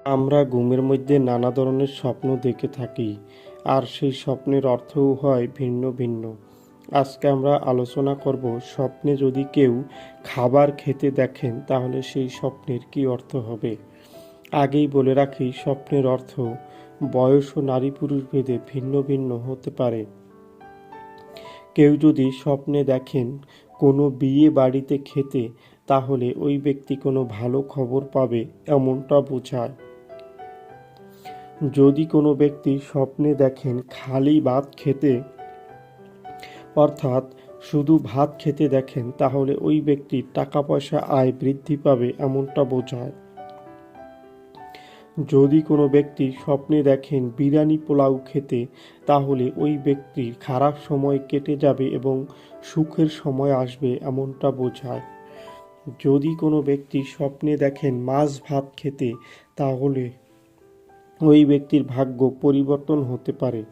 আমরা ঘুমের মধ্যে নানা ধরনের স্বপ্ন দেখে থাকি, আর সেই স্বপ্নের অর্থও হয় ভিন্ন ভিন্ন। আজকে আমরা আলোচনা করব, স্বপ্নে যদি কেউ খাবার খেতে দেখেন তাহলে সেই স্বপ্নের কী অর্থ হবে। আগেই বলে রাখি, স্বপ্নের অর্থ বয়স ও নারী পুরুষ ভেদে ভিন্ন ভিন্ন হতে পারে। কেউ যদি স্বপ্নে দেখেন কোনো বিয়ে বাড়িতে খেতে, তাহলে ওই ব্যক্তি কোনো ভালো খবর পাবে এমনটা বোঝায়। যদি কোনো ব্যক্তি স্বপ্নে দেখেন খালি ভাত খেতে, অর্থাৎ শুধু ভাত খেতে দেখেন, তাহলে ওই ব্যক্তির টাকা পয়সা আয় বৃদ্ধি পাবে এমনটা বোঝায়। যদি কোনো ব্যক্তি স্বপ্নে দেখেন বিরিয়ানি পোলাও খেতে, তাহলে ওই ব্যক্তির খারাপ সময় কেটে যাবে এবং সুখের সময় আসবে এমনটা বোঝায়। যদি কোনো ব্যক্তি স্বপ্নে দেখেন মাছ ভাত খেতে, তাহলে ওই ব্যক্তির ভাগ্য পরিবর্তন হতে পারে।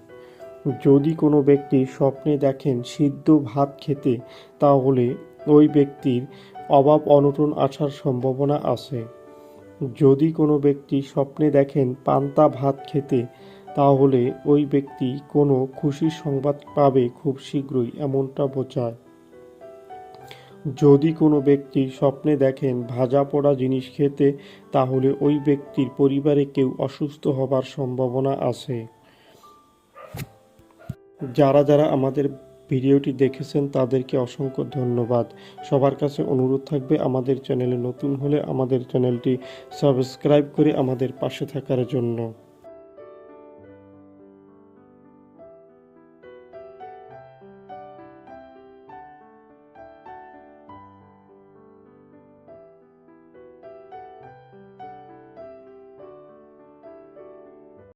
যদি কোনো ব্যক্তি স্বপ্নে দেখেন সিদ্ধ ভাত খেতে, তাহলে ওই ব্যক্তির অভাব অনটন আসার সম্ভাবনা আছে। যদি কোনো ব্যক্তি স্বপ্নে দেখেন পান্তা ভাত খেতে, তাহলে ওই ব্যক্তি কোনো খুশির সংবাদ পাবে খুব শীঘ্রই এমনটা বোঝায়। যদি কোনো ব্যক্তি স্বপ্নে দেখেন ভাজা পোড়া জিনিস খেতে, তাহলে ওই ব্যক্তির পরিবারে কেউ অসুস্থ হবার সম্ভাবনা আছে। যারা আমাদের ভিডিওটি দেখেছেন তাদেরকে অসংখ্য ধন্যবাদ। সবার কাছে অনুরোধ থাকবে, আমাদের চ্যানেলে নতুন হলে আমাদের চ্যানেলটি সাবস্ক্রাইব করে আমাদের পাশে থাকার জন্য।